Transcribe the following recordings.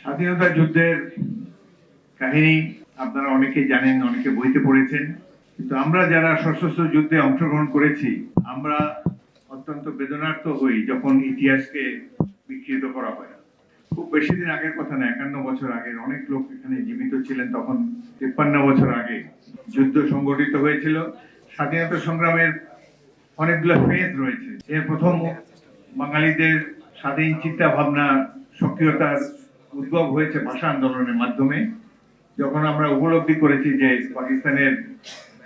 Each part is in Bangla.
স্বাধীনতা যুদ্ধের কাহিনী আপনারা অনেকেই জানেন, অনেকে বইতে পড়েছেন, কিন্তু আমরা যারা সশস্ত্র যুদ্ধে অংশগ্রহণ করেছি আমরা অত্যন্ত বেদনার্থ হই যখন ইতিহাসকে বিকৃত করা হয়। খুব বেশি দিন আগের কথা না, 51 বছর আগের অনেক লোক এখানে জীবিত ছিলেন। তখন 53 বছর আগে যুদ্ধ সংগঠিত হয়েছিল। স্বাধীনতা সংগ্রামের অনেকগুলো ফেজ রয়েছে। এর প্রথম বাঙালিদের স্বাধীন চিন্তা ভাবনা সক্রিয়তার উদ্ভব হয়েছে ভাষা আন্দোলনের মাধ্যমে, যখন আমরা উপলব্ধি করেছি যে পাকিস্তানের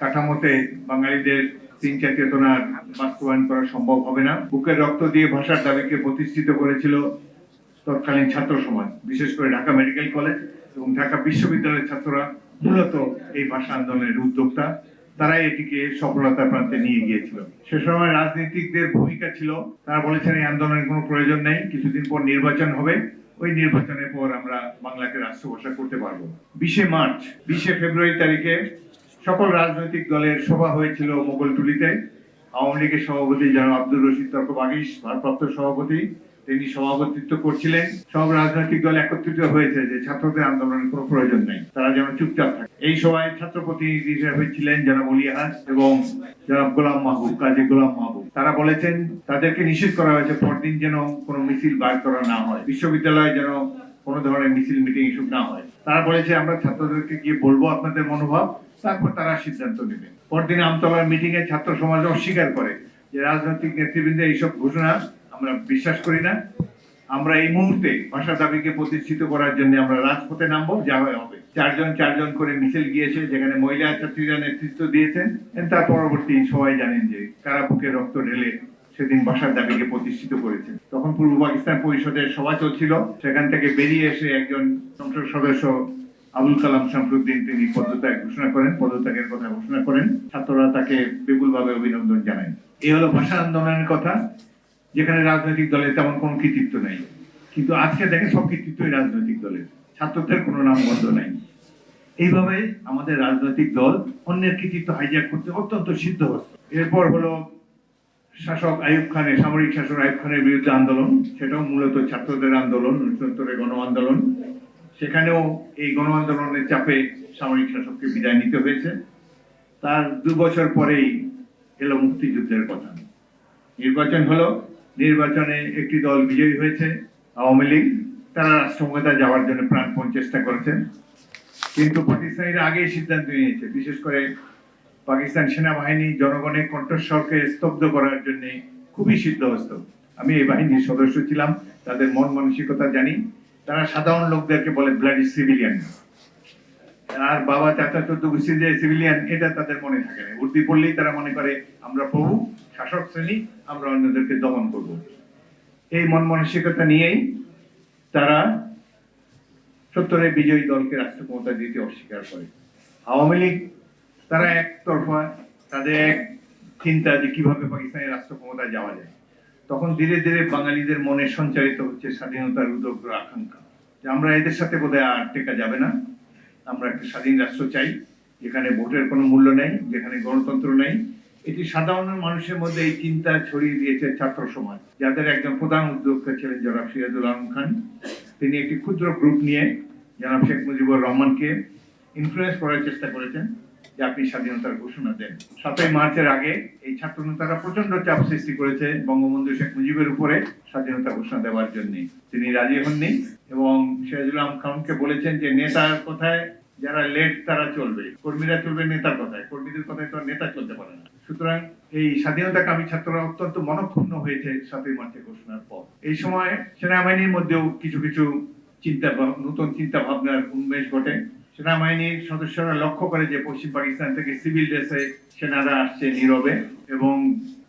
কাঠামোতে বাঙালিদের চিন্তা চেতনার বাস্তবায়ন করা সম্ভব হবে না। বুকের রক্ত দিয়ে ভাষার দাবিকে প্রতিষ্ঠিত করেছিল তৎকালীন ছাত্র সমাজ, বিশেষ করে ঢাকা মেডিকেল কলেজ এবং ঢাকা বিশ্ববিদ্যালয়ের ছাত্ররা মূলত এই ভাষা আন্দোলনের উদ্যোক্তা। তারাই এটিকে সফলতার প্রান্তে নিয়ে গিয়েছিল। সে সময় রাজনীতিকদের ভূমিকা ছিল, তারা বলেছেন এই আন্দোলনের কোনো প্রয়োজন নেই, কিছুদিন পর নির্বাচন হবে, ওই নির্বাচনের পর আমরা বাংলাকে রাষ্ট্রভাষা করতে পারবো। 20 মার্চ 20 ফেব্রুয়ারি তারিখে সকল রাজনৈতিক দলের সভা হয়েছিল মোগলটুলিতে। আওয়ামী লীগের সভাপতি জনাব আব্দুর রশিদ তর্ক বাগিশ ভারপ্রাপ্ত সভাপতি, তিনি সভাপতিত্ব করছিলেন। সব রাজনৈতিক দল একত্রিত হয়েছে যে ছাত্রদের আন্দোলনের কোনো প্রয়োজন নেই, তারা যেন চুপচাপ থাকে। এই সভায় ছাত্র প্রতিনিধি হিসেবে ছিলেন জনাব অলিয়াহাজ এবং জনাব গোলাম মাহবুব, কাজী গোলাম মাহবুব। তারা বলেছেন তাদেরকে নিষেধ করা হয়েছে পরদিন যেন কোনো মিছিল বার করা না হয়, বিশ্ববিদ্যালয়ে যেন কোনো ধরনের মিছিল মিটিং এসব না হয়। তারা বলেছে আমরা ছাত্রদেরকে গিয়ে বলবো আপনাদের মনোভাব, তারপর তারা সিদ্ধান্ত নেবেন। পরদিন আমতলার মিটিং এ ছাত্র সমাজ অস্বীকার করে যে রাজনৈতিক নেতৃবৃন্দ এইসব ঘোষণা আমরা বিশ্বাস করি না, আমরা এই মুহূর্তে ভাষা দাবিকে প্রতিষ্ঠিত করার জন্য আমরা রাজপথে নামবো, যা হয় হবে। চারজন করে মিছিল গিয়েছে, যেখানে মহিলা ছাত্রীরা নেতৃত্ব দিয়েছেন। তার পরবর্তী সবাই জানেন যে কারা বুকে রক্ত ঢেলে সেদিন ভাষার দাবিকে প্রতিষ্ঠিত করেছে। তখন পূর্ব পাকিস্তান পরিষদের সভা চলছিল, সেখান থেকে বেরিয়ে এসে একজন সংসদ সদস্য আবুল কালাম শামসুদ্দিন তিনি পদত্যাগের কথা ঘোষণা করেন। ছাত্ররা তাকে বিপুলভাবে অভিনন্দন জানায়। এই হলো ভাষা আন্দোলনের কথা, যেখানে রাজনৈতিক দলের তেমন কোনো কৃতিত্ব নাই। কিন্তু আজকে দেখেন সব কৃতিত্বই রাজনৈতিক দলের, ছাত্রদের কোনো নামগন্ধ নাই। এইভাবে আমাদের রাজনৈতিক দল অন্যের কৃতিত্ব হাইজ্যাক করতে অত্যন্ত সিদ্ধহস্ত। এরপর হলো শাসক আইয়ুব খানের, সামরিক শাসক আইয়ুব খানের বিরুদ্ধে আন্দোলন, সেটাও মূলত ছাত্রদের আন্দোলন, 1970 গণ আন্দোলন। সেখানেও এই গণ আন্দোলনের চাপে সামরিক শাসককে বিদায় নিতে হয়েছে। তার 2 বছর পরেই এলো মুক্তিযুদ্ধের কথা। নির্বাচন হলো, নির্বাচনে একটি দল বিজয়ী হয়েছে, আওয়ামী লীগ। তারা রাষ্ট্রক্ষমতায় যাওয়ার জন্য প্রাণপণ চেষ্টা করেছেন, কিন্তু পাকিস্তানিরা আগেই সিদ্ধান্ত নিয়েছে। বিশেষ করে পাকিস্তান সেনাবাহিনী জনগণের কণ্ঠস্বরকে স্তব্ধ করার জন্য খুবই সিদ্ধহস্ত। আমি এই বাহিনীর সদস্য ছিলাম, তাদের মন মানসিকতা জানি। তারা সাধারণ লোকদেরকে বলে ব্লাডি সিভিলিয়ান, আর বাবা চাচা চোদ্দ গোষ্ঠী যে সিভিলিয়ান, এটা তাদের মনে থাকে না। উর্দি পড়লেই তারা মনে করে আমরা প্রভু, শাসক শ্রেণী, আমরা অন্যদেরকে দমন করব। এই মন মানসিকতা নিয়েই তারা 70-এ বিজয়ী দলকে রাষ্ট্র ক্ষমতা দিতে অস্বীকার করে। আওয়ামী লীগ তারা একতরফা, তাদের এক চিন্তা যে কিভাবে পাকিস্তানের রাষ্ট্র ক্ষমতায় যাওয়া যায়। তখন ধীরে ধীরে বাঙালিদের মনে সঞ্চারিত হচ্ছে স্বাধীনতার উদগ্র আকাঙ্ক্ষা, যে আমরা এদের সাথে বোধহয় আর টেকা যাবে না, আমরা একটা স্বাধীন রাষ্ট্র চাই, যেখানে ভোটের কোনো মূল্য নেই, যেখানে গণতন্ত্র নেই। এটি সাধারণ মানুষের মধ্যে এই চিন্তা ছড়িয়ে দিয়েছে ছাত্র সমাজ, যাদের একজন প্রধান উদ্যোক্তা ছিলেন জনাব সিরাজুল আলম খান। তিনি একটি ক্ষুদ্র গ্রুপ নিয়ে জনাব শেখ মুজিবুর রহমানকে ইনফ্লুয়েন্স করার চেষ্টা করেছেন যে আপনি স্বাধীনতার ঘোষণা দেন। 7ই মার্চের আগে এই ছাত্র নেতারা প্রচন্ড চাপ সৃষ্টি করেছে বঙ্গবন্ধু শেখ মুজিবের উপরে স্বাধীনতা ঘোষণা দেওয়ার জন্য। তিনি রাজি হননি এবং সিরাজুল আলম খানকে বলেছেন যে নেতার কথায় যারা লেট তারা চলবে, কর্মীরা চলবে নেতার কথায়, কর্মীদের কথায় তো নেতা চলতে পারে না। সুতরাং এই স্বাধীনতাকামী ছাত্ররা অত্যন্ত মনক্ষুণ্ণ হয়েছে 7ই মার্চের ঘোষণার পর। এই সময় সেনাবাহিনীর মধ্যেও কিছু নতুন চিন্তা ভাবনার উন্মেষ ঘটে। সেনাবাহিনীর সদস্যরা লক্ষ্য করে যে পশ্চিম পাকিস্তান থেকে সিভিল ড্রেসে সেনারা আসছে নীরবে, এবং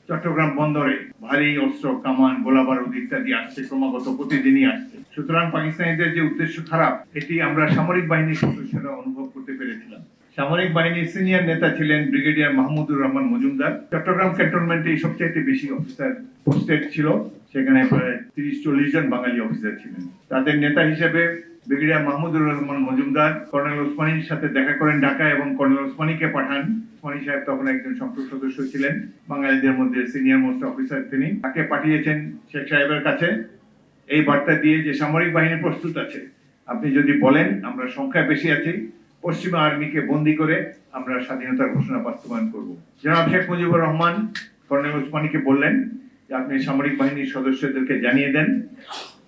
চট্টগ্রাম বন্দরে ভারী অস্ত্র, কামান, গোলাবারুদ ইত্যাদি আসছে ক্রমাগত, প্রতিদিনই আসছে। সুতরাং পাকিস্তানিদের যে উদ্দেশ্য খারাপ, এটি আমরা সামরিক বাহিনীর সদস্যরা অনুভব করতে পেরেছিলাম। সামরিক বাহিনীর সিনিয়র নেতা ছিলেন ব্রিগেডিয়ার মাহমুদুর রহমান মজুমদার। চট্টগ্রাম ক্যান্টনমেন্টে সবচেয়ে বেশি অফিসার পোস্টেড ছিল, সেখানে প্রায় 30-40 জন বাঙালি অফিসার ছিলেন। তাদের নেতা হিসেবে ব্রিগেডিয়ার মাহমুদুর রহমান মজুমদার কর্নেল ওসমানীর সাথে দেখা করেন ঢাকা, এবং কর্নেল ওসমানীকে পাঠান। ওসমানী সাহেব তখন একজন সংসদ সদস্য ছিলেন, বাঙালিদের মধ্যে সিনিয়র মোস্ট অফিসার তিনি। তাকে পাঠিয়েছেন শেখ সাহেবের কাছে এই বার্তা দিয়ে যে সামরিক বাহিনী প্রস্তুত আছে, আপনি যদি বলেন আমরা সংখ্যায় বেশি আছি, পশ্চিমা আর্মিকে বন্দী করে আমরা স্বাধীনতার ঘোষণা বাস্তবায়ন করব। জনাব শেখ মুজিবুর রহমান কর্নেল ওসমানীকে বললেন যে আপনি সামরিক বাহিনীর সদস্যদেরকে জানিয়ে দেন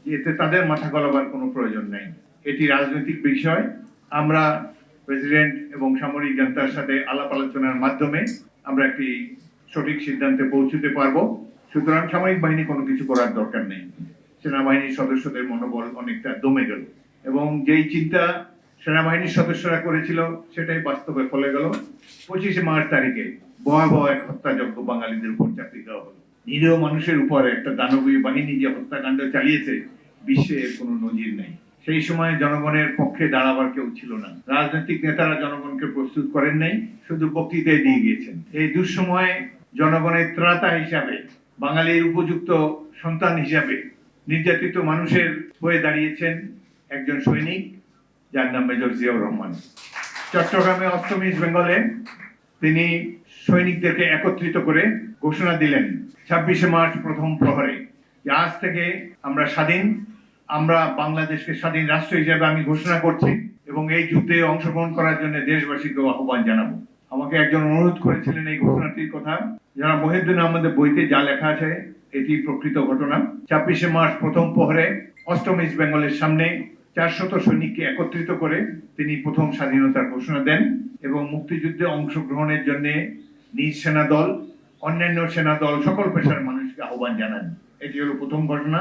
যে এতে তাদের মাথা গলাবার কোনো প্রয়োজন নেই, এটি রাজনৈতিক বিষয়। আমরা প্রেসিডেন্ট এবং সামরিক জান্তার সাথে আলাপ আলোচনার মাধ্যমে আমরা একটি সঠিক সিদ্ধান্তে পৌঁছতে পারবো। সুতরাং সামরিক বাহিনী কোনো কিছু করার দরকার নেই। সেনাবাহিনীর সদস্যদের মনোবল অনেকটা দমে গেল এবং যেই চিন্তা সেনাবাহিনীর সদস্যরা করেছিল সেটাই বাস্তবে ফলে গেল। 25শে মার্চ তারিখে ভয়াবহ এক হত্যাযজ্ঞ বাঙালিদের উপর চাপিয়ে দেওয়া হলো। নিরীহ মানুষের উপর একটা দানবীয় বাহিনী যে হত্যাকাণ্ড চালিয়েছে, বিশ্বে এর কোনো নজির নেই। সেই সময় জনগণের পক্ষে দাঁড়াবার কেউ ছিল না। রাজনৈতিক নেতারা জনগণকে প্রস্তুত করেন নাই, শুধু বক্তৃতায় দিয়ে গিয়েছেন। এই দুঃসময়ে জনগণের ত্রাতা হিসাবে, বাঙালির উপযুক্ত সন্তান হিসাবে নির্যাতিত মানুষের হয়ে দাঁড়িয়েছেন একজন সৈনিক, যার নাম মেজর জিয়াউর রহমান। চট্টগ্রামে অষ্টম ইস্ট বেঙ্গলে তিনি সৈনিকদেরকে একত্রিত করে ঘোষণা দিলেন 26শে মার্চ প্রথম প্রহরে যে আজ থেকে আমরা স্বাধীন, আমরা বাংলাদেশকে স্বাধীন রাষ্ট্র হিসেবে আমি ঘোষণা করছি এবং এই যুদ্ধে অংশগ্রহণ করার জন্য দেশবাসীকে আহ্বান জানাবো। আমাকে একজন অনুরোধ করেছিলেন এই ঘোষণাটির কথা, যারা মহিউদ্দিন আহমেদের বইতে যা লেখা আছে এটি প্রকৃত ঘটনা। 26শে মার্চ প্রথম প্রহরে অষ্টম ইস্ট বেঙ্গলের সামনে 400 সৈনিককে একত্রিত করে তিনি প্রথম স্বাধীনতার ঘোষণা দেন এবং মুক্তিযুদ্ধে অংশগ্রহণের জন্য নিজ সেনা দল, অন্যান্য সেনা দল, সকল পেশার মানুষকে আহ্বান জানান। এটি হলো প্রথম ঘটনা।